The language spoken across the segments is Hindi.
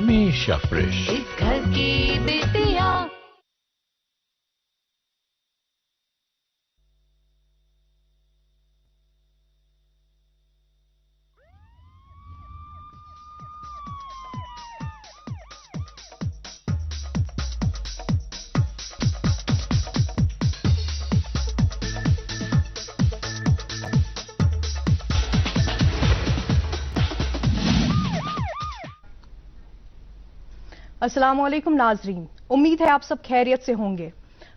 हमेशा फ्रेश। इस घर की बिटिया। अस्सलामुअलैकुम नाजरीन, उम्मीद है आप सब खैरियत से होंगे।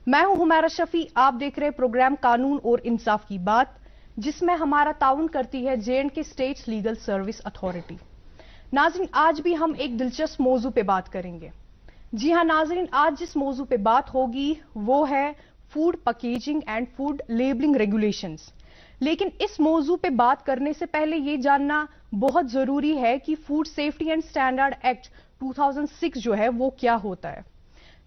मैं हूं हुमैरा शफी। आप देख रहे प्रोग्राम कानून और इंसाफ की बात, जिसमें हमारा ताउन करती है J&K states legal service authority. नाजरीन, आज भी हम एक दिलचस्प मौजू पे बात करेंगे। जी हां नाजरीन, आज जिस मौजू पे बात होगी वो है food packaging and food labelling regulations. लेकिन इस मौजू पे बात करने से पहले ये जानना बहुत जरूरी है कि food safety and standard act 2006 जो है वो क्या होता है।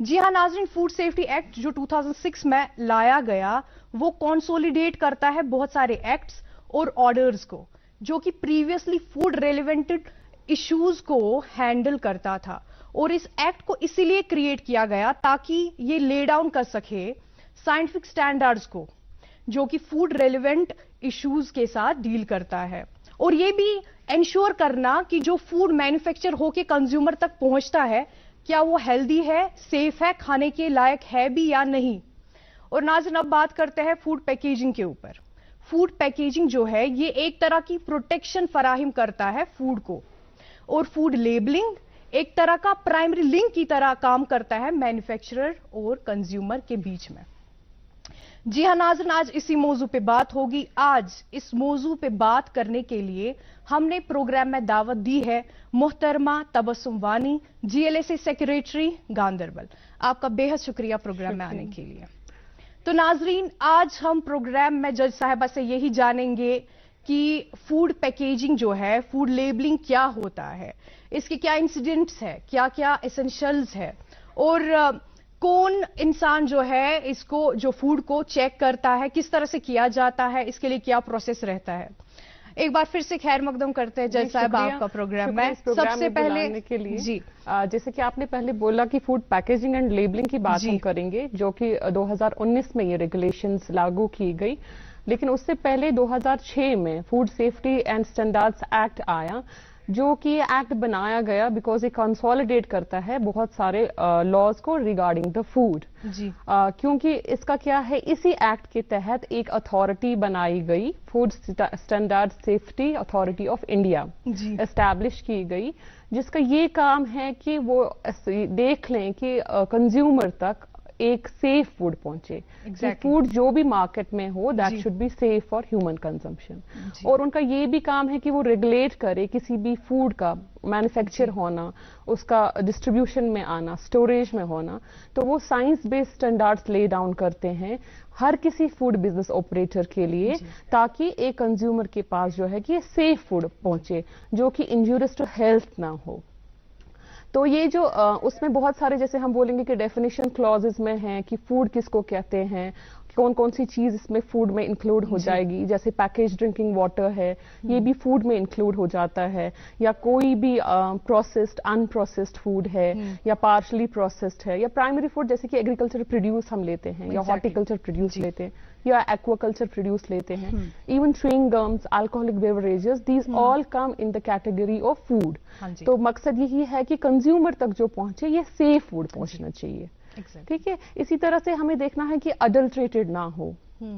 जी हां नाजरीन, फूड सेफ्टी एक्ट जो 2006 में लाया गया वो कंसोलिडेट करता है बहुत सारे एक्ट्स और ऑर्डर्स को, जो कि प्रीवियसली फूड रेलेवेंटेड इश्यूज को हैंडल करता था। और इस एक्ट को इसीलिए क्रिएट किया गया ताकि ये ले डाउन कर सके साइंटिफिक स्टैंडर्ड्स को, जो कि फूड रेलेवेंट इश्यूज के साथ डील करता है। और ये भी इंश्योर करना कि जो फूड मैन्युफैक्चर होके कंज्यूमर तक पहुंचता है क्या वो हेल्दी है, सेफ है, खाने के लायक है भी या नहीं। और नाज़रीन, अब बात करते हैं फूड पैकेजिंग के ऊपर। फूड पैकेजिंग जो है ये एक तरह की प्रोटेक्शन फराहिम करता है फूड को, और फूड लेबलिंग एक तरह का प्राइमरी लिंक की तरह काम करता है मैन्युफैक्चरर और कंज्यूमर के बीच में। जी हां नाज़रीन, आज इसी मौजू पे बात होगी। आज इस मौजू पे बात करने के लिए हमने प्रोग्राम में दावत दी है मोहतरमा तबस्सुम वानी, GLSA सेक्रेटरी गांदरबल। आपका बेहद शुक्रिया प्रोग्राम में आने के लिए। तो नाज़रीन, आज हम प्रोग्राम में जज साहिबा से यही जानेंगे कि फूड पैकेजिंग जो है, फूड लेबलिंग क्या होता है, इसके क्या इंसिडेंट्स है, क्या क्या एसेंशियल्स है, और कौन इंसान जो है इसको जो फूड को चेक करता है, किस तरह से किया जाता है, इसके लिए क्या प्रोसेस रहता है। एक बार फिर से खैर मकदम करते हैं जज साहब आपका प्रोग्राम में। सबसे पहले के लिए जी जैसे कि आपने पहले बोला कि फूड पैकेजिंग एंड लेबलिंग की बात हम करेंगे, जो कि 2019 में ये रेगुलेशंस लागू की गई। लेकिन उससे पहले 2006 में food safety and standards act आया, जो कि ये एक्ट बनाया गया बिकॉज ये कंसोलिडेट करता है बहुत सारे लॉज को रिगार्डिंग द फूड। जी क्योंकि इसका क्या है, इसी एक्ट के तहत एक अथॉरिटी बनाई गई, food standard safety authority of India establish की गई, जिसका ये काम है कि वो देख लें कि कंज्यूमर तक एक सेफ फूड पहुंचे। फूड जो भी मार्केट में हो that should be safe for human consumption. और उनका ये भी काम है कि वो रेगुलेट करे किसी भी फूड का मैन्युफैक्चर होना, उसका डिस्ट्रीब्यूशन में आना, स्टोरेज में होना। तो वो science based standards lay down करते हैं हर किसी फूड बिजनेस ऑपरेटर के लिए, ताकि एक कंज्यूमर के पास जो है कि ये सेफ फूड पहुंचे जो कि इंजूरियस टू हेल्थ ना हो। तो ये जो उसमें बहुत सारे, जैसे हम बोलेंगे कि डेफिनेशन क्लॉजेस में है कि फूड किसको कहते हैं, कौन कौन सी चीज इसमें फूड में इंक्लूड हो जाएगी। जैसे पैकेज ड्रिंकिंग वाटर है, ये भी फूड में इंक्लूड हो जाता है, या कोई भी प्रोसेस्ड अनप्रोसेस्ड फूड है, या पार्शली प्रोसेस्ड है, या प्राइमरी फूड जैसे कि एग्रीकल्चर प्रोड्यूस हम लेते हैं, या हॉर्टिकल्चर प्रोड्यूस लेते हैं, या एक्वाकल्चर प्रोड्यूस लेते हैं, even chewing gums, alcoholic beverages, these all come in the category of food. तो मकसद यही है कि कंज्यूमर तक जो पहुंचे ये सेफ फूड पहुंचना चाहिए। ठीक है। इसी तरह से हमें देखना है कि अडल्ट्रेटेड ना हो,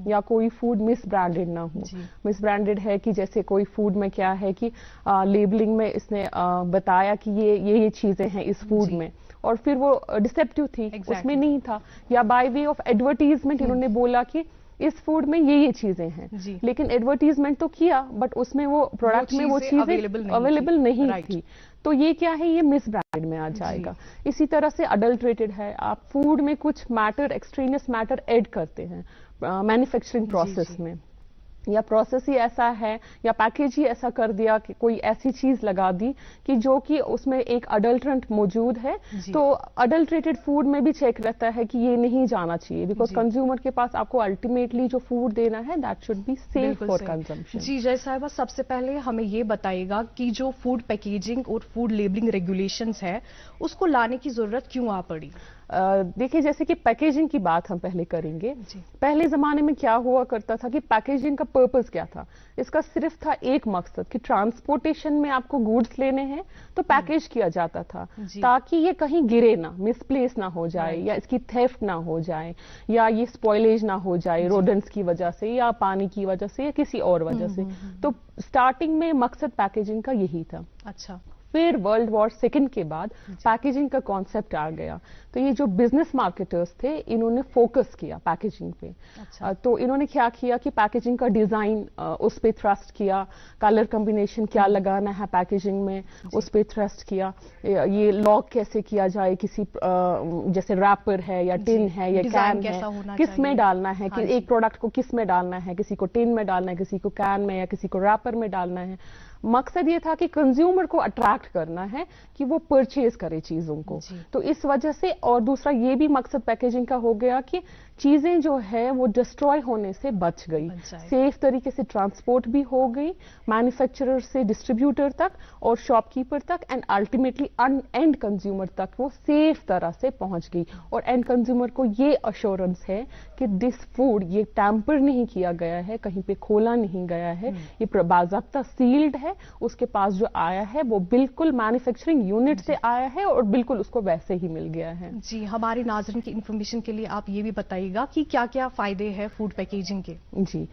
या कोई फूड मिस ब्रांडेड ना हो। मिस ब्रांडेड है कि जैसे कोई फूड में क्या है कि लेबलिंग में इसने बताया कि ये चीजें हैं इस फूड में, और फिर वो डिसेप्टिव थी, उसमें नहीं था, या बाय वे ऑफ एडवर्टीजमेंट इन्होंने बोला कि इस फूड में ये चीजें हैं, लेकिन एडवर्टीजमेंट तो किया बट उसमें वो प्रोडक्ट में वो चीजें अवेलेबल नहीं थी। तो ये क्या है, ये मिस ब्रांडेड में आ जाएगा। इसी तरह से अडल्ट्रेटेड है, आप फूड में कुछ मैटर, एक्सट्रेनियस मैटर ऐड करते हैं मैन्युफैक्चरिंग प्रोसेस में, या प्रोसेस ही ऐसा है या पैकेज ही ऐसा कर दिया कि कोई ऐसी चीज लगा दी कि जो कि उसमें एक अडल्ट्रेंट मौजूद है, तो अडल्ट्रेटेड फूड में भी चेक रहता है कि ये नहीं जाना चाहिए, बिकॉज कंज्यूमर के पास आपको अल्टीमेटली जो फूड देना है that should be safe for consumption. जी जय साहिबा, सबसे पहले हमें ये बताइएगा कि जो फूड पैकेजिंग और फूड लेबलिंग रेगुलेशंस है उसको लाने की जरूरत क्यों आ पड़ी? देखिए, जैसे कि पैकेजिंग की बात हम पहले करेंगे। पहले जमाने में क्या हुआ करता था कि पैकेजिंग का पर्पस क्या था? इसका सिर्फ था एक मकसद कि ट्रांसपोर्टेशन में आपको गुड्स लेने हैं तो पैकेज किया जाता था ताकि ये कहीं गिरे ना, मिसप्लेस ना हो जाए, या इसकी थेफ्ट ना हो जाए, या ये स्पॉइलेज ना हो जाए रोडेंट्स की वजह से या पानी की वजह से या किसी और वजह से। तो स्टार्टिंग में मकसद पैकेजिंग का यही था। अच्छा, फिर वर्ल्ड वॉर सेकंड के बाद पैकेजिंग का कॉन्सेप्ट आ गया, तो ये जो बिजनेस मार्केटर्स थे इन्होंने फोकस किया पैकेजिंग पे। अच्छा। तो इन्होंने क्या किया कि पैकेजिंग का डिजाइन उस पे थ्रस्ट किया, कलर कॉम्बिनेशन क्या लगाना है पैकेजिंग में उस पे थ्रस्ट किया, ये लॉक कैसे किया जाए किसी जैसे रैपर है या टिन है या कैन है, किस में डालना है कि एक प्रोडक्ट को किस में डालना है, किसी को टिन में डालना है, किसी को कैन में या किसी को रैपर में डालना है। मकसद ये था कि कंज्यूमर को अट्रैक्ट करना है कि वो परचेज करे चीजों को। तो इस वजह से, और दूसरा ये भी मकसद पैकेजिंग का हो गया कि चीजें जो है वो डिस्ट्रॉय होने से बच गई, सेफ तरीके से ट्रांसपोर्ट भी हो गई मैन्युफैक्चरर से डिस्ट्रीब्यूटर तक और शॉपकीपर तक, एंड अल्टीमेटली एंड कंज्यूमर तक वो सेफ तरह से पहुंच गई। और एंड कंज्यूमर को ये अश्योरेंस है कि दिस फूड ये टैम्पर नहीं किया गया है, कहीं पे खोला नहीं गया है, ये बाज़ाब्ता सील्ड है, उसके पास जो आया है वो बिल्कुल मैन्युफैक्चरिंग यूनिट से आया है और बिल्कुल उसको वैसे ही मिल गया है। जी, हमारे नाज़रीन की इंफॉर्मेशन के लिए आप ये भी बताइएगा कि क्या क्या फायदे हैं फूड पैकेजिंग के? जी,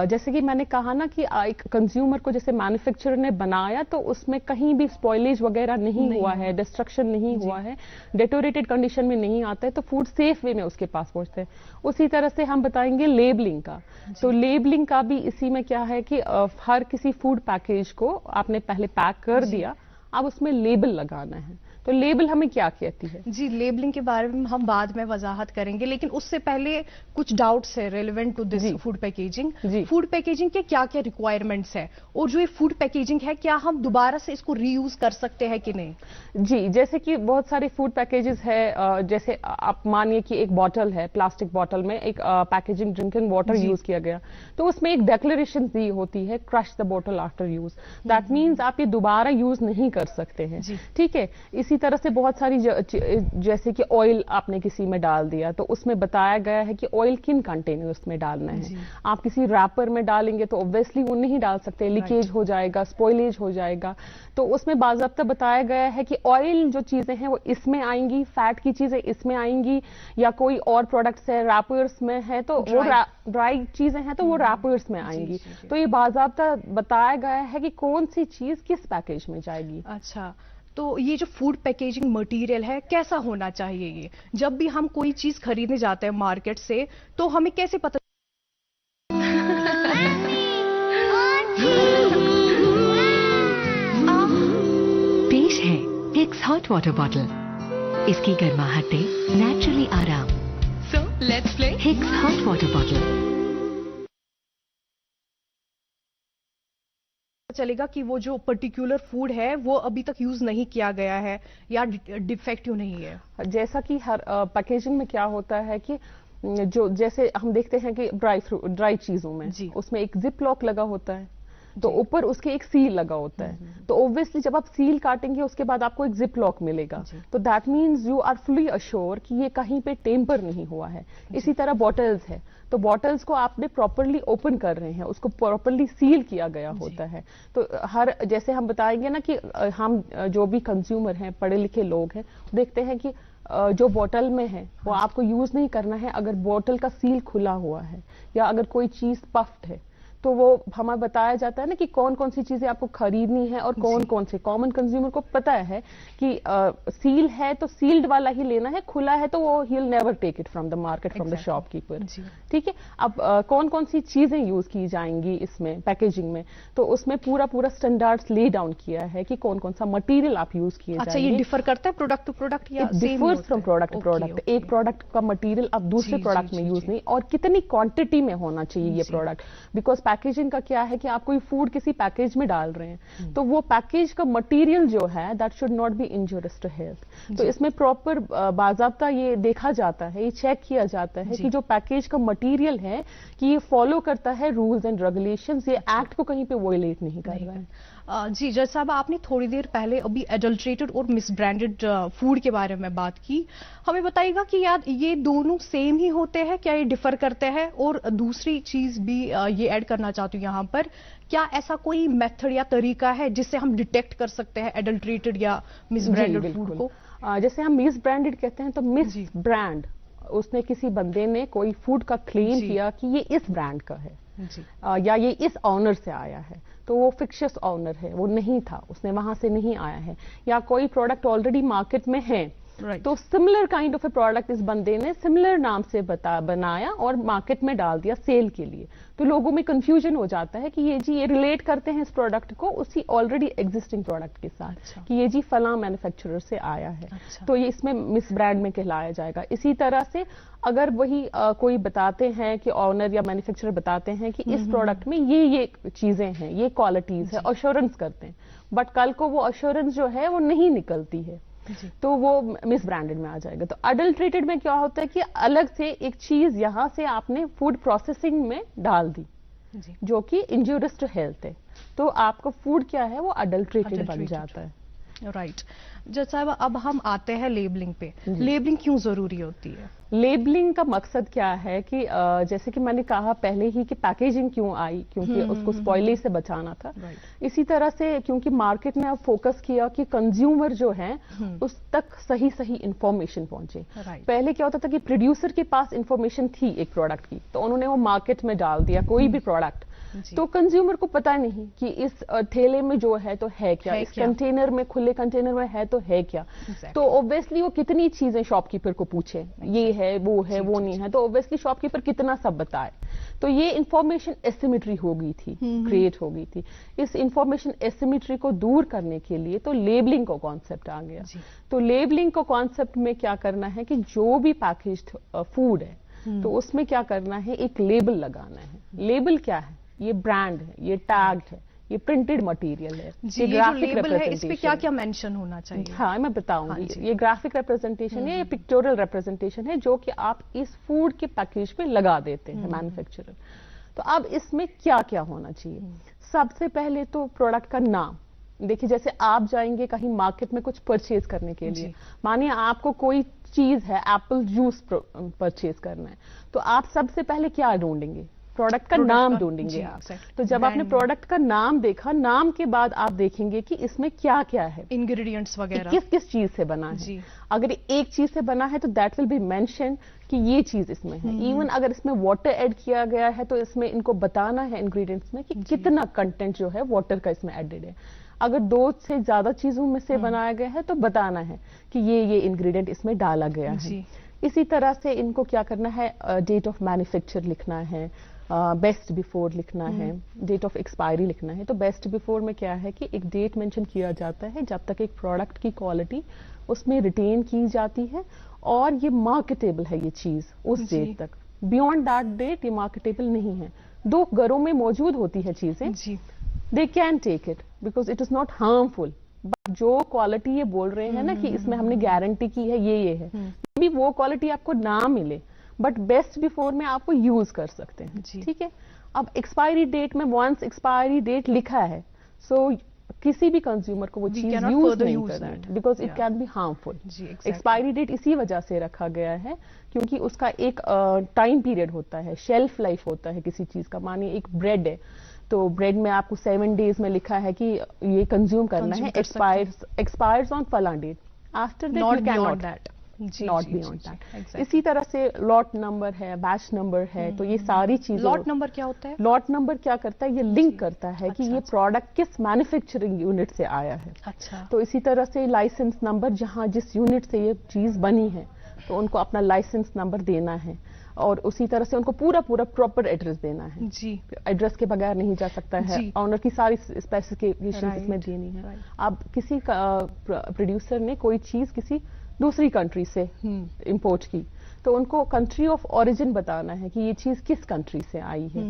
जैसे कि मैंने कहा ना कि एक कंज्यूमर को जैसे मैन्युफैक्चरर ने बनाया तो उसमें कहीं भी स्पॉइलेज वगैरह नहीं हुआ है, डिस्ट्रक्शन नहीं हुआ है, डेटोरेटेड कंडीशन में नहीं आता है, तो फूड सेफ वे में उसके पास पहुंचता है। उसी तरह से हम बताएंगे लेबलिंग का। तो लेबलिंग का भी इसी में क्या है कि हर किसी फूड पैकेज को आपने पहले पैक कर दिया, अब उसमें लेबल लगाना है। तो लेबल हमें क्या कहती है? जी, लेबलिंग के बारे में हम बाद में वजाहत करेंगे, लेकिन उससे पहले कुछ डाउट्स है relevant to this food packaging. Food packaging के क्या क्या रिक्वायरमेंट्स है, और जो ये फूड पैकेजिंग है क्या हम दोबारा से इसको रीयूज कर सकते हैं कि नहीं? जी, जैसे कि बहुत सारे फूड पैकेजेस है, जैसे आप मानिए कि एक बॉटल है, प्लास्टिक बॉटल में एक पैकेजिंग ड्रिंकिंग वाटर यूज किया गया, तो उसमें एक डिक्लेरेशन दी होती है, crush the bottle after use. That means आप ये दोबारा यूज नहीं कर सकते हैं, ठीक है। इसी तरह से बहुत सारी जैसे कि ऑयल आपने किसी में डाल दिया तो उसमें बताया गया है कि ऑयल किन कंटेनर्स में डालना है। आप किसी रैपर में डालेंगे तो ऑब्वियसली वो नहीं डाल सकते, लीकेज हो जाएगा, स्पॉइलेज हो जाएगा। तो उसमें बाज़ाब्ता बताया गया है कि ऑयल जो चीजें हैं वो इसमें आएंगी, फैट की चीजें इसमें आएंगी, या कोई और प्रोडक्ट्स है रैपर्स में है तो वो ड्राई चीजें हैं तो वो रैपर्स में आएंगी। तो ये बाज़ाब्ता बताया गया है कि कौन सी चीज किस पैकेज में जाएगी। अच्छा, तो ये जो फूड पैकेजिंग मटेरियल है कैसा होना चाहिए? ये जब भी हम कोई चीज खरीदने जाते हैं मार्केट से तो हमें कैसे पता? पेश है हिक्स हॉट वाटर बॉटल। इसकी गर्माहट दे नेचुरली आराम। So let's play Hicks hot water bottle. चलेगा कि वो जो पर्टिकुलर फूड है वो अभी तक यूज नहीं किया गया है या डिफेक्टिव नहीं है। जैसा कि हर पैकेजिंग में क्या होता है कि जो जैसे हम देखते हैं कि ड्राई चीजों में उसमें एक जिप लॉक लगा होता है, तो ऊपर उसके एक सील लगा होता है। तो ऑब्वियसली जब आप सील काटेंगे उसके बाद आपको एक जिप लॉक मिलेगा, तो that means you are fully assure कि ये कहीं पे टेम्पर नहीं हुआ है। इसी तरह बॉटल्स है, तो बॉटल्स को आपने प्रॉपरली ओपन कर रहे हैं, उसको प्रॉपरली सील किया गया होता है। तो हर जैसे हम बताएंगे ना कि हम जो भी कंज्यूमर हैं, पढ़े लिखे लोग हैं, देखते हैं कि जो बोतल में है वो आपको यूज नहीं करना है अगर बोतल का सील खुला हुआ है या अगर कोई चीज पफ्ड है, तो वो हमें बताया जाता है ना कि कौन कौन सी चीजें आपको खरीदनी है और कौन कौन से। कॉमन कंज्यूमर को पता है कि सील है तो सील्ड वाला ही लेना है, खुला है तो वो ही will never take it from the market from the shopkeeper, ठीक है। अब कौन कौन सी चीजें यूज की जाएंगी इसमें पैकेजिंग में, तो उसमें पूरा स्टैंडर्ड्स ले डाउन किया है कि कौन कौन सा मटेरियल आप यूज किए जाएंगे। अच्छा, ये डिफर करता है प्रोडक्ट टू प्रोडक्ट या differs from product to product. एक प्रोडक्ट का मटेरियल अब दूसरे प्रोडक्ट में यूज नहीं, और कितनी क्वांटिटी में होना चाहिए ये प्रोडक्ट, बिकॉज पैकेजिंग का क्या है कि आप कोई फूड किसी पैकेज में डाल रहे हैं तो वो पैकेज का मटेरियल जो है that should not be injurious to health. तो इसमें प्रॉपर बाजाब्ता ये देखा जाता है, ये चेक किया जाता है कि जो पैकेज का मटेरियल है कि ये फॉलो करता है रूल्स एंड रेगुलेशंस, ये एक्ट को कहीं पे वॉयलेट नहीं कर रहा है। जी जज साहब, आपने थोड़ी देर पहले अभी एडल्ट्रेटेड और मिसब्रांडेड फूड के बारे में बात की, हमें बताइएगा कि यार ये दोनों सेम ही होते हैं, क्या ये डिफर करते हैं? और दूसरी चीज भी ये ऐड करना चाहती हूँ यहाँ पर, क्या ऐसा कोई मेथड या तरीका है जिससे हम डिटेक्ट कर सकते हैं एडल्ट्रेटेड या मिसब्रांडेड फूड को? जैसे हम मिसब्रांडेड कहते हैं तो मिस ब्रांड, उसने किसी बंदे ने कोई फूड का क्लेम किया कि ये इस ब्रांड का है या ये इस ऑनर से आया है, तो वो फिक्शियस ऑनर है, वो नहीं था, उसने वहां से नहीं आया है। या कोई प्रोडक्ट ऑलरेडी मार्केट में है तो similar kind of A product इस बंदे ने सिमिलर नाम से बनाया और मार्केट में डाल दिया सेल के लिए, तो लोगों में कंफ्यूजन हो जाता है कि ये रिलेट करते हैं इस प्रोडक्ट को उसी ऑलरेडी एग्जिस्टिंग प्रोडक्ट के साथ कि ये जी फला मैन्युफैक्चरर से आया है। तो ये इसमें मिस ब्रांड में कहलाया जाएगा। इसी तरह से अगर वही कोई बताते हैं कि ऑनर या मैन्युफैक्चरर बताते हैं कि इस प्रोडक्ट में ये चीजें हैं, ये क्वालिटीज है, अश्योरेंस करते हैं, बट कल को वो अश्योरेंस जो है वो नहीं निकलती है तो वो मिस ब्रांडेड में आ जाएगा। तो अडल्ट्रेटेड में क्या होता है कि अलग से एक चीज यहां से आपने फूड प्रोसेसिंग में डाल दी जो कि इंजूरियस टू हेल्थ है, तो आपका फूड क्या है वो अडल्ट्रेटेड बन जाता है। राइट जज साहब, अब हम आते हैं लेबलिंग पे। लेबलिंग क्यों जरूरी होती है? लेबलिंग का मकसद क्या है कि जैसे कि मैंने कहा पहले ही कि पैकेजिंग क्यों आई, क्योंकि उसको स्पॉइलेज से बचाना था। इसी तरह से क्योंकि मार्केट में अब फोकस किया कि कंज्यूमर जो है उस तक सही सही इंफॉर्मेशन पहुंचे। पहले क्या होता था कि प्रोड्यूसर के पास इंफॉर्मेशन थी एक प्रोडक्ट की, तो उन्होंने वो मार्केट में डाल दिया कोई भी प्रोडक्ट, तो कंज्यूमर को पता नहीं कि इस थैले में जो है तो है क्या, इस कंटेनर में, खुले कंटेनर में है तो है क्या। तो ऑब्वियसली वो कितनी चीजें शॉपकीपर को पूछे, ये है वो है वो नहीं है, तो ऑब्वियसली शॉपकीपर कितना सब बताए। तो ये इंफॉर्मेशन एसिमेट्री हो गई थी, क्रिएट हो गई थी। इस इंफॉर्मेशन एसिमेट्री को दूर करने के लिए तो लेबलिंग का कॉन्सेप्ट आ गया। तो लेबलिंग का कॉन्सेप्ट में क्या करना है कि जो भी पैकेज्ड फूड है तो उसमें क्या करना है, एक लेबल लगाना है। लेबल क्या है? ये ब्रांड है, ये टैग है, ये प्रिंटेड मटेरियल है, ये ग्राफिक रिप्रेजेंटेशन है। इस पे क्या क्या मेंशन होना चाहिए? हाँ मैं बताऊंगी। ये ग्राफिक रिप्रेजेंटेशन है, ये पिक्टोरियल रिप्रेजेंटेशन है जो कि आप इस फूड के पैकेज पे लगा देते हैं मैन्युफैक्चरर। तो अब इसमें क्या क्या होना चाहिए? सबसे पहले तो प्रोडक्ट का नाम। देखिए जैसे आप जाएंगे कहीं मार्केट में कुछ परचेज करने के लिए, मानिए आपको कोई चीज है, एप्पल जूस परचेज करना है, तो आप सबसे पहले क्या ढूंढेंगे? प्रोडक्ट का नाम ढूंढेंगे आप। तो जब आपने प्रोडक्ट का नाम देखा, नाम के बाद आप देखेंगे कि इसमें क्या क्या है, इंग्रेडिएंट्स वगैरह, किस किस चीज से बना है। अगर एक चीज से बना है तो दैट विल बी मेंशन कि ये चीज इसमें है। इवन अगर इसमें वाटर ऐड किया गया है तो इसमें इनको बताना है इंग्रेडिएंट्स में कि कितना कंटेंट जो है वाटर का इसमें एडेड है। अगर 2 से ज्यादा चीजों में से बनाया गया है तो बताना है कि ये इंग्रेडिएंट इसमें डाला गया है। इसी तरह से इनको क्या करना है, डेट ऑफ मैन्युफैक्चर लिखना है, बेस्ट बिफोर लिखना है, डेट ऑफ एक्सपायरी लिखना है। तो बेस्ट बिफोर में क्या है कि एक डेट मेंशन किया जाता है जब तक एक प्रोडक्ट की क्वालिटी उसमें रिटेन की जाती है और ये मार्केटेबल है ये चीज उस डेट तक। बियॉन्ड दैट डेट ये मार्केटेबल नहीं है। 2 घरों में मौजूद होती है चीजें, they can take it because it is not harmful. But जो क्वालिटी ये बोल रहे हैं ना कि इसमें हमने गारंटी की है ये है, भी वो क्वालिटी आपको ना मिले बट बेस्ट बिफोर में आपको यूज कर सकते हैं। ठीक है। अब एक्सपायरी डेट में वंस एक्सपायरी डेट लिखा है सो किसी भी कंज्यूमर को वो चीज यूज नहीं करना है because it can be harmful. Expiry date इसी वजह से रखा गया है क्योंकि उसका एक टाइम पीरियड होता है, शेल्फ लाइफ होता है किसी चीज का। मानिए एक ब्रेड है तो ब्रेड में आपको 7 डेज में लिखा है कि ये कंज्यूम करना है, एक्सपायर्स ऑन फला date, after that you can not that, not beyond that. इसी तरह से लॉट नंबर है, बैच नंबर है, तो ये सारी चीजें। लॉट नंबर क्या होता है? लॉट नंबर क्या करता है, ये लिंक करता है कि ये प्रोडक्ट किस मैन्युफैक्चरिंग यूनिट से आया है। तो इसी तरह से लाइसेंस नंबर, जहां जिस यूनिट से ये चीज बनी है तो उनको अपना लाइसेंस नंबर देना है और उसी तरह से उनको पूरा प्रॉपर एड्रेस देना है। एड्रेस के बगैर नहीं जा सकता है, ऑनर की सारी स्पेसिफिकेशन इसमें देनी है। अब किसी प्रोड्यूसर ने कोई चीज किसी दूसरी कंट्री से इंपोर्ट की तो उनको कंट्री ऑफ ओरिजिन बताना है कि ये चीज किस कंट्री से आई है।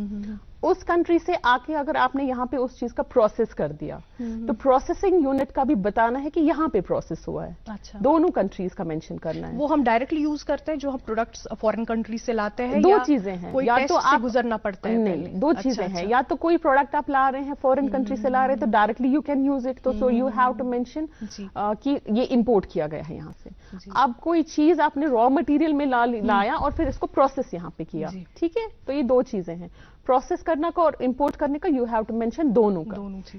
उस कंट्री से आके अगर आपने यहाँ पे उस चीज का प्रोसेस कर दिया, तो प्रोसेसिंग यूनिट का भी बताना है कि यहाँ पे प्रोसेस हुआ है। अच्छा, दोनों कंट्रीज का मेंशन करना है। वो हम डायरेक्टली यूज करते हैं जो हम प्रोडक्ट्स फॉरेन कंट्री से लाते हैं? दो चीजें हैं, कोई या टेस्ट तो से आप गुजरना पड़ता है? नहीं, दो चीजें हैं, या तो कोई प्रोडक्ट आप ला रहे हैं फॉरेन कंट्री से ला रहे हैं तो directly you can use it, तो so you have to mention कि ये इंपोर्ट किया गया है यहाँ से। अब कोई चीज आपने रॉ मटेरियल में लाया और फिर इसको प्रोसेस यहाँ पे किया, ठीक है, तो ये दो चीजें हैं, प्रोसेस करना का और इंपोर्ट करने का, यू हैव टू मेंशन दोनों का।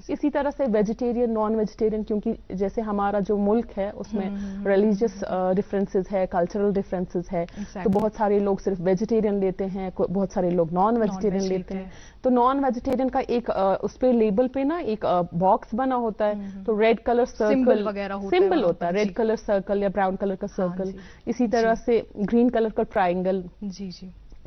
इसी तरह से वेजिटेरियन, नॉन वेजिटेरियन, क्योंकि जैसे हमारा जो मुल्क है उसमें रिलीजियस डिफरेंसेस है, कल्चरल डिफरेंसेस है, तो बहुत सारे लोग सिर्फ वेजिटेरियन लेते हैं, बहुत सारे लोग नॉन वेजिटेरियन लेते हैं। तो नॉन वेजिटेरियन का एक उस पे लेबल पे ना एक बॉक्स बना होता है, तो रेड कलर सर्कल सिंबल होता है, रेड कलर सर्कल या ब्राउन कलर का सर्कल। इसी तरह से ग्रीन कलर का ट्राइंगल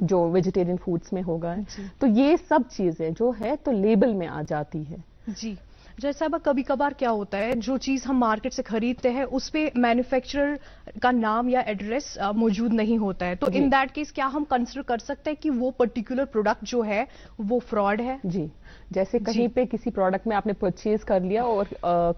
जो वेजिटेरियन फूड्स में होगा। तो ये सब चीजें जो है तो लेबल में आ जाती है। जी, जैसा अब कभी कभार क्या होता है, जो चीज हम मार्केट से खरीदते हैं उस पे मैन्युफैक्चरर का नाम या एड्रेस मौजूद नहीं होता है, तो इन दैट केस क्या हम कंसिडर कर सकते हैं कि वो पर्टिकुलर प्रोडक्ट जो है वो फ्रॉड है? जी, जैसे कहीं पे किसी प्रोडक्ट में आपने परचेज कर लिया और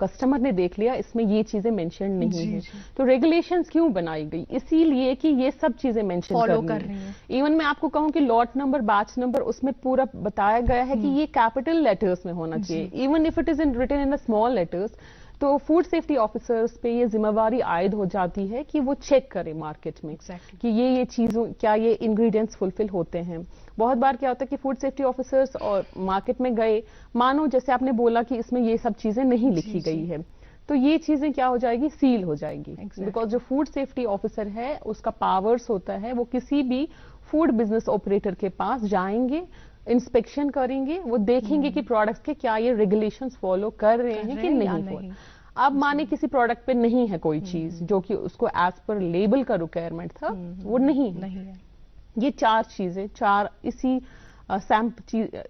कस्टमर ने देख लिया इसमें ये चीजें मेंशन नहीं है, तो रेगुलेशंस क्यों बनाई गई? इसीलिए कि ये सब चीजें मेंशन कर रही है। इवन मैं आपको कहूं कि लॉट नंबर, बैच नंबर, उसमें पूरा बताया गया है कि ये कैपिटल लेटर्स में होना चाहिए, even if it is written in small letters. तो फूड सेफ्टी ऑफिसर्स पे ये जिम्मेवारी आयद हो जाती है कि वो चेक करें मार्केट में कि ये चीजों, क्या ये इंग्रेडिएंट्स फुलफिल होते हैं। बहुत बार क्या होता है कि फूड सेफ्टी ऑफिसर्स और मार्केट में गए, मानो जैसे आपने बोला कि इसमें ये सब चीजें नहीं लिखी गई है, तो ये चीजें क्या हो जाएगी, सील हो जाएगी। बिकॉज जो फूड सेफ्टी ऑफिसर है उसका पावर्स होता है, वो किसी भी फूड बिजनेस ऑपरेटर के पास जाएंगे, इंस्पेक्शन करेंगे, वो देखेंगे कि प्रोडक्ट्स के क्या ये रेगुलेशंस फॉलो कर रहे हैं कि नहीं। अब माने किसी प्रोडक्ट पे नहीं है कोई चीज जो कि उसको एज पर लेबल का रिक्वायरमेंट था, वो नहीं है। ये चार चीजें, चार इसी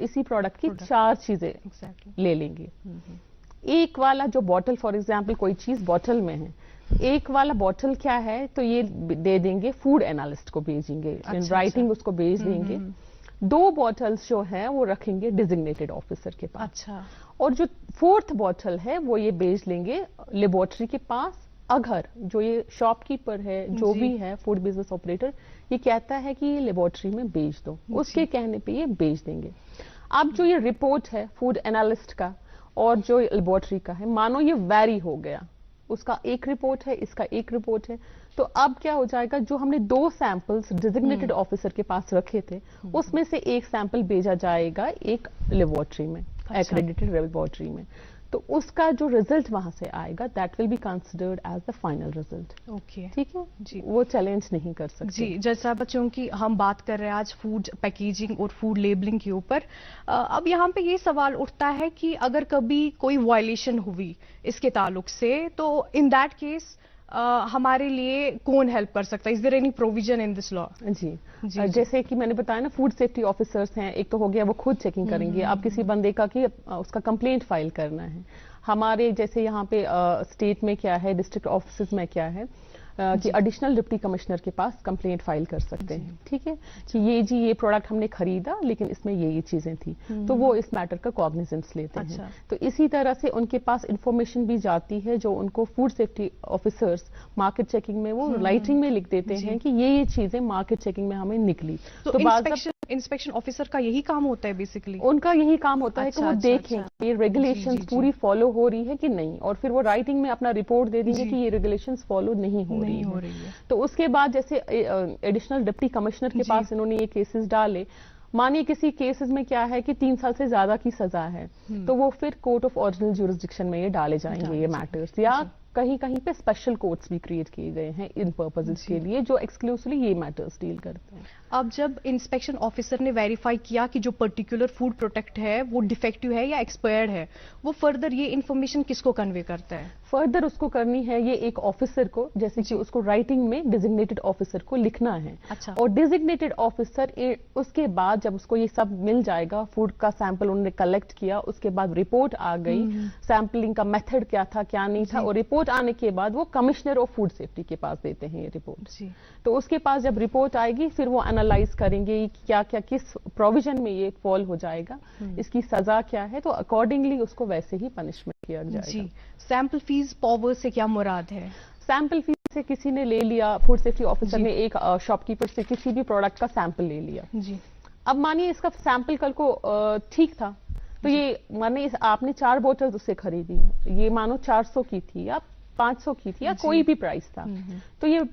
इसी प्रोडक्ट की चार चीजें ले लेंगे। एक वाला जो बॉटल, फॉर एग्जाम्पल कोई चीज बॉटल में है, एक वाला बॉटल क्या है तो ये दे देंगे फूड एनालिस्ट को, भेजेंगे इन राइटिंग, उसको भेज देंगे। दो बॉटल्स जो है वो रखेंगे डिजिग्नेटेड ऑफिसर के पास। अच्छा, और जो फोर्थ बॉटल है वो ये भेज लेंगे लेबोरेटरी के पास। अगर जो ये शॉपकीपर है, जो भी है फूड बिजनेस ऑपरेटर, ये कहता है कि ये लेबोरेटरी में भेज दो, उसके कहने पे ये भेज देंगे। अब जो ये रिपोर्ट है फूड एनालिस्ट का और जो लेबोरेटरी का है, मानो ये वैरी हो गया, उसका एक रिपोर्ट है, इसका एक रिपोर्ट है, तो अब क्या हो जाएगा, जो हमने दो सैंपल्स डिजिग्नेटेड ऑफिसर के पास रखे थे उसमें से एक सैंपल भेजा जाएगा एक लेबोरेटरी में, एक्रेडिटेड लेबोरेटरी में, तो उसका जो रिजल्ट वहां से आएगा that will be considered as the final result. Okay, ठीक है जी, वो चैलेंज नहीं कर सकते जी। जैसा बच्चों की हम बात कर रहे हैं आज फूड पैकेजिंग और फूड लेबलिंग के ऊपर, अब यहाँ पे ये सवाल उठता है कि अगर कभी कोई वायलेशन हुई इसके ताल्लुक से, तो इन दैट केस हमारे लिए कौन हेल्प कर सकता है? Is there any provision in this law? जी, जैसे कि मैंने बताया ना, फूड सेफ्टी ऑफिसर्स हैं, एक तो हो गया वो खुद चेकिंग करेंगे। अब किसी बंदे का कि उसका कंप्लेंट फाइल करना है, हमारे जैसे यहाँ पे स्टेट में क्या है, डिस्ट्रिक्ट ऑफिस में क्या है कि एडिशनल डिप्टी कमिश्नर के पास कंप्लेंट फाइल कर सकते हैं, ठीक है, कि ये प्रोडक्ट हमने खरीदा लेकिन इसमें ये चीजें थी, तो वो इस मैटर का कॉग्निजेंस लेते हैं। तो इसी तरह से उनके पास इंफॉर्मेशन भी जाती है जो उनको food safety officers market checking में वो राइटिंग में लिख देते हैं कि ये चीजें मार्केट चेकिंग में हमें निकली। तो इंस्पेक्शन ऑफिसर का यही काम होता है, बेसिकली उनका यही काम होता है कि वो देखें ये रेगुलेशंस पूरी फॉलो हो रही है कि नहीं, और फिर वो राइटिंग में अपना रिपोर्ट दे देंगे कि ये रेगुलेशंस फॉलो नहीं हो रही है। तो उसके बाद जैसे एडिशनल डिप्टी कमिश्नर के पास इन्होंने ये केसेस डाले, मानिए किसी केसेस में क्या है कि 3 साल से ज्यादा की सजा है, तो वो फिर कोर्ट ऑफ ओरिजिनल ज्यूरिसडिक्शन में ये डाले जाएंगे ये मैटर्स, या कहीं कहीं पे स्पेशल कोर्ट्स भी क्रिएट किए गए हैं इन पर्पसेस के लिए जो एक्सक्लूसिवली ये मैटर्स डील करते हैं। अब जब इंस्पेक्शन ऑफिसर ने वेरीफाई किया कि जो पर्टिकुलर फूड प्रोडक्ट है वो डिफेक्टिव है या एक्सपायर्ड है, वो फर्दर ये इन्फॉर्मेशन किसको कन्वे करता है? फर्दर उसको करनी है ये एक ऑफिसर को, जैसे कि उसको राइटिंग में डिजिग्नेटेड ऑफिसर को लिखना है। अच्छा। और डिजिग्नेटेड ऑफिसर उसके बाद जब उसको ये सब मिल जाएगा, फूड का सैंपल उन्होंने कलेक्ट किया, उसके बाद रिपोर्ट आ गई, सैंपलिंग का मेथड क्या था क्या नहीं था, और रिपोर्ट रिपोर्ट आने के बाद वो कमिश्नर ऑफ फूड सेफ्टी के पास देते हैं ये रिपोर्ट। तो उसके पास जब रिपोर्ट आएगी फिर वो एनालाइज करेंगे क्या क्या किस प्रोविजन में ये फॉल हो जाएगा, इसकी सजा क्या है, तो अकॉर्डिंगली उसको वैसे ही पनिशमेंट किया जाएगा। जी, सैंपल फीस पावर से क्या मुराद है? सैंपल फीस से किसी ने ले लिया, फूड सेफ्टी ऑफिसर ने एक शॉपकीपर से किसी भी प्रोडक्ट का सैंपल ले लिया जी। अब मानिए इसका सैंपल कल को ठीक था, तो ये माने आपने 4 बोतल उससे खरीदी, ये मानो 400 की थी या 500 की थी या कोई भी प्राइस था, तो ये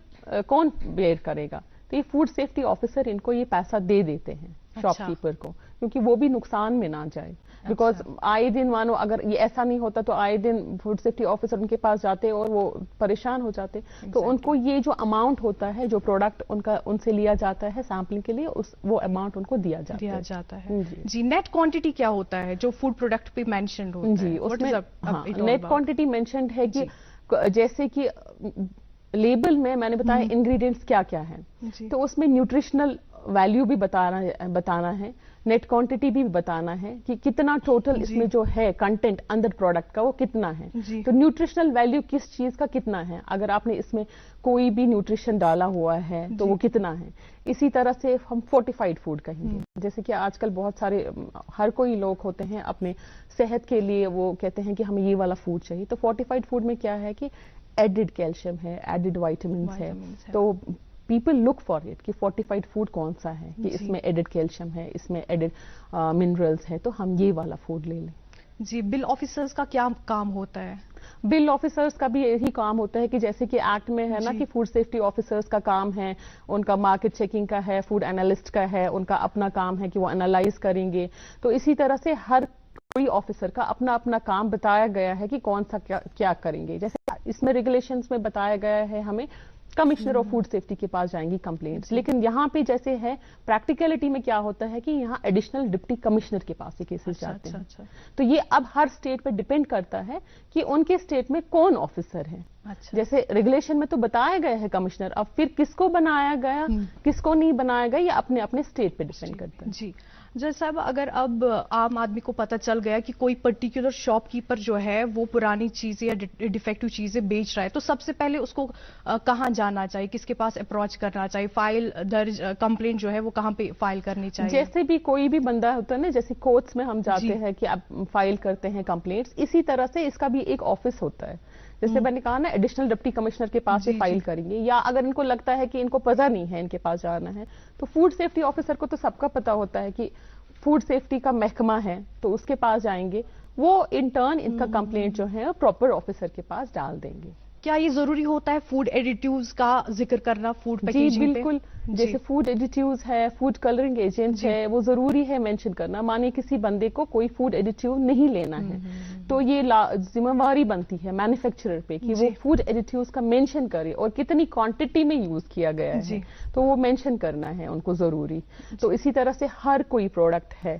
कौन बेयर करेगा? तो ये फूड सेफ्टी ऑफिसर इनको ये पैसा दे देते हैं शॉपकीपर को, क्योंकि वो भी नुकसान में ना जाए। बिकॉज आए दिन मानो अगर ये ऐसा नहीं होता तो आए दिन फूड सेफ्टी ऑफिसर उनके पास जाते और वो परेशान हो जाते। तो उनको ये जो अमाउंट होता है, जो प्रोडक्ट उनका उनसे लिया जाता है सैम्पलिंग के लिए, वो अमाउंट उनको दिया जाता है। जी, नेट क्वांटिटी क्या होता है जो फूड प्रोडक्ट पे मेंशन्ड होता है? जी, उसमें नेट क्वांटिटी मेंशन्ड है कि जैसे कि लेबल में मैंने बताया इंग्रेडिएंट्स क्या क्या है, तो उसमें न्यूट्रिशनल वैल्यू भी बताना है, नेट क्वांटिटी भी बताना है कि कितना टोटल इसमें जो है कंटेंट अंदर प्रोडक्ट का वो कितना है, तो न्यूट्रिशनल वैल्यू किस चीज का कितना है, अगर आपने इसमें कोई भी न्यूट्रिशन डाला हुआ है तो वो कितना है। इसी तरह से हम फोर्टिफाइड फूड कहेंगे, जैसे कि आजकल बहुत सारे हर कोई लोग होते हैं अपने सेहत के लिए वो कहते हैं कि हमें ये वाला फूड चाहिए, तो फोर्टिफाइड फूड में क्या है कि एडिड कैल्शियम है, एडिड वाइटामिन है, तो पीपल लुक फॉर इट कि फोर्टिफाइड फूड कौन सा है कि इसमें एडिड कैल्शियम है, इसमें एडिड मिनरल्स है, तो हम ये वाला फूड ले लें। जी, बिल ऑफिसर्स का क्या काम होता है? बिल ऑफिसर्स का भी यही काम होता है कि जैसे कि एक्ट में है ना कि फूड सेफ्टी ऑफिसर्स का काम है, उनका मार्केट चेकिंग का है, फूड एनालिस्ट का है, उनका अपना काम है कि वो एनालाइज करेंगे। तो इसी तरह से हर कोई ऑफिसर का अपना अपना काम बताया गया है कि कौन सा क्या करेंगे। जैसे इसमें रेगुलेशंस में बताया गया है हमें कमिश्नर ऑफ फूड सेफ्टी के पास जाएंगी कंप्लेंट्स, लेकिन यहाँ पे जैसे है प्रैक्टिकलिटी में क्या होता है कि यहाँ एडिशनल डिप्टी कमिश्नर के पास ये केसेस जाते हैं। तो ये अब हर स्टेट पे डिपेंड करता है कि उनके स्टेट में कौन ऑफिसर है। जैसे रेगुलेशन में तो बताया गया है कमिश्नर, अब फिर किसको बनाया गया किसको नहीं बनाया गया ये अपने अपने स्टेट पे डिपेंड करता है। जी जज साहब, अगर अब आम आदमी को पता चल गया कि कोई पर्टिकुलर शॉपकीपर जो है वो पुरानी चीजें या डिफेक्टिव चीजें बेच रहा है, तो सबसे पहले उसको कहाँ जाना चाहिए, किसके पास अप्रोच करना चाहिए, फाइल दर्ज कंप्लेंट जो है वो कहाँ पे फाइल करनी चाहिए? जैसे भी कोई भी बंदा होता है ना, जैसे कोर्ट्स में हम जाते हैं कि आप फाइल करते हैं कंप्लेंट्स, इसी तरह से इसका भी एक ऑफिस होता है। जैसे मैंने कहा ना एडिशनल डिप्टी कमिश्नर के पास ये फाइल करेंगे, या अगर इनको लगता है कि इनको पता नहीं है इनके पास जाना है, तो फूड सेफ्टी ऑफिसर को तो सबका पता होता है कि फूड सेफ्टी का महकमा है, तो उसके पास जाएंगे, वो इन टर्न इनका कंप्लेंट जो है प्रॉपर ऑफिसर के पास डाल देंगे। क्या ये जरूरी होता है फूड एडिटिव्स का जिक्र करना फूड पैकेजिंग पे? बिल्कुल, जैसे फूड एडिटिव्स है, फूड कलरिंग एजेंट्स है, वो जरूरी है मेंशन करना। मानिए किसी बंदे को कोई फूड एडिटिव नहीं लेना है, तो ये जिम्मेवारी बनती है मैन्युफैक्चरर पे कि वो फूड एडिटिव्स का मेंशन करे और कितनी क्वांटिटी में यूज किया गया है, तो वो मेंशन करना है उनको जरूरी। तो इसी तरह से हर कोई प्रोडक्ट है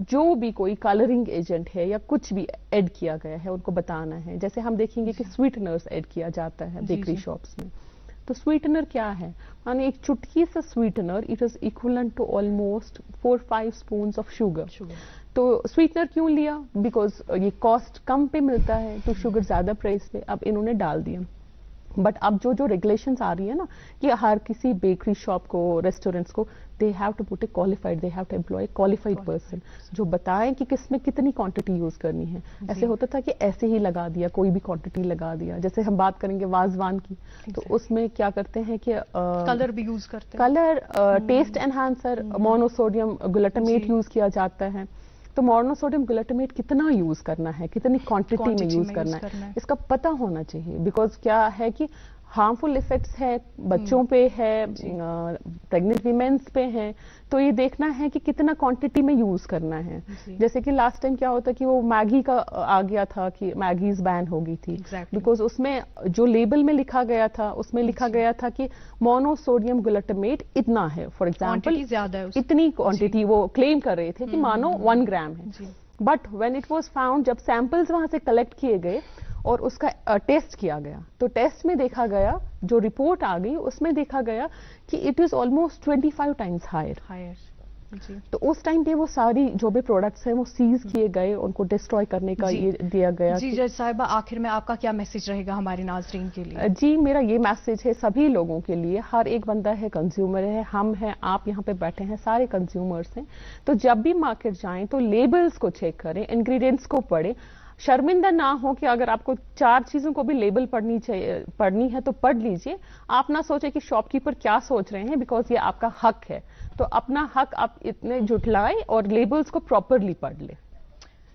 जो भी कोई कलरिंग एजेंट है या कुछ भी ऐड किया गया है उनको बताना है। जैसे हम देखेंगे कि स्वीटनर्स ऐड किया जाता है बेकरी शॉप्स में, तो स्वीटनर क्या है, माने एक चुटकी सा sweetener it is equivalent to almost 4-5 spoons of sugar. तो स्वीटनर क्यों लिया? बिकॉज ये कॉस्ट कम पे मिलता है, तो शुगर ज्यादा प्राइस पे अब इन्होंने डाल दिया। बट अब जो रेगुलेशंस आ रही है ना कि हर किसी बेकरी शॉप को, रेस्टोरेंट्स को, they have to put a qualified, they have to employ qualified person जो बताएं कि किसमें कितनी क्वांटिटी यूज करनी है। ऐसे होता था कि ऐसे ही लगा दिया, कोई भी क्वांटिटी लगा दिया। जैसे हम बात करेंगे वाजवान की, तो उसमें क्या करते हैं कि कलर भी यूज करते हैं, colour, taste enhancer, monosodium glutamate use किया जाता है। तो मोनोसोडियम ग्लूटामेट कितना यूज करना है, कितनी क्वांटिटी में यूज करना है, इसका पता होना चाहिए। बिकॉज क्या है कि हार्मफुल इफेक्ट्स है, बच्चों पे है, प्रेग्नेंट वीमेन्स पे है, तो ये देखना है कि कितना क्वांटिटी में यूज करना है। जैसे कि लास्ट टाइम क्या होता कि वो मैगी का आ गया था कि मैगीज बैन हो गई थी, बिकॉज उसमें जो लेबल में लिखा गया था उसमें लिखा गया था कि मोनोसोडियम ग्लूटामेट इतना है, फॉर एग्जाम्पल इतनी क्वांटिटी वो क्लेम कर रहे थे कि मानो 1 ग्राम है। But when it was found, जब सैंपल्स वहां से कलेक्ट किए गए और उसका टेस्ट किया गया, तो टेस्ट में देखा गया, जो रिपोर्ट आ गई उसमें देखा गया कि it is almost 25 times higher. जी। तो उस टाइम पे वो सारी जो भी प्रोडक्ट्स हैं वो सीज किए गए, उनको डिस्ट्रॉय करने का ये दिया गया। जी जज साहिबा, आखिर में आपका क्या मैसेज रहेगा हमारे नाजरीन के लिए? जी, मेरा ये मैसेज है सभी लोगों के लिए, हर एक बंदा है कंज्यूमर है, हम हैं, आप यहाँ पे बैठे हैं, सारे कंज्यूमर्स हैं। तो जब भी मार्केट जाएं तो लेबल्स को चेक करें, इंग्रेडिएंट्स को पढ़ें, शर्मिंदा ना हो कि अगर आपको 4 चीजों को भी लेबल पढ़नी है तो पढ़ लीजिए। आप ना सोचे कि शॉपकीपर क्या सोच रहे हैं, बिकॉज ये आपका हक है। तो अपना हक आप इतने जुटलाएं और लेबल्स को प्रॉपरली पढ़ लें।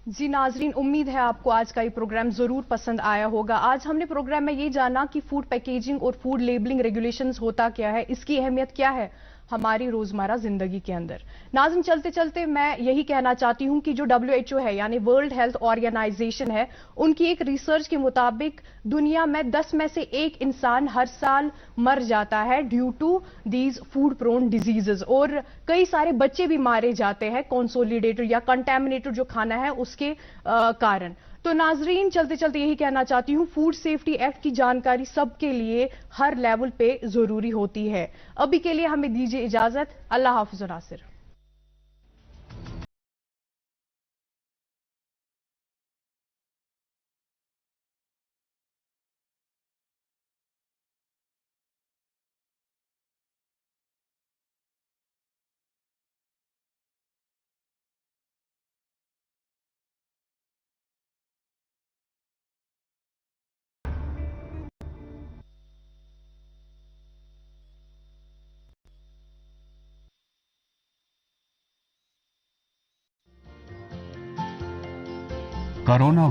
जी नाजरीन, उम्मीद है आपको आज का ये प्रोग्राम जरूर पसंद आया होगा। आज हमने प्रोग्राम में ये जाना कि फूड पैकेजिंग और फूड लेबलिंग रेगुलेशंस होता क्या है, इसकी अहमियत क्या है हमारी रोजमर्रा जिंदगी के अंदर। नाज़रीन, चलते चलते मैं यही कहना चाहती हूं कि जो WHO है यानी वर्ल्ड हेल्थ ऑर्गेनाइजेशन है, उनकी एक रिसर्च के मुताबिक दुनिया में 10 में से 1 इंसान हर साल मर जाता है due to these food prone diseases, और कई सारे बच्चे भी मारे जाते हैं कंसोलिडेटेड या कंटेमिनेटेड जो खाना है उसके कारण। तो नाजरीन, चलते चलते यही कहना चाहती हूं, फूड सेफ्टी एक्ट की जानकारी सबके लिए हर लेवल पे जरूरी होती है। अभी के लिए हमें दीजिए इजाजत। अल्लाह हाफिज नासिर। कोरोना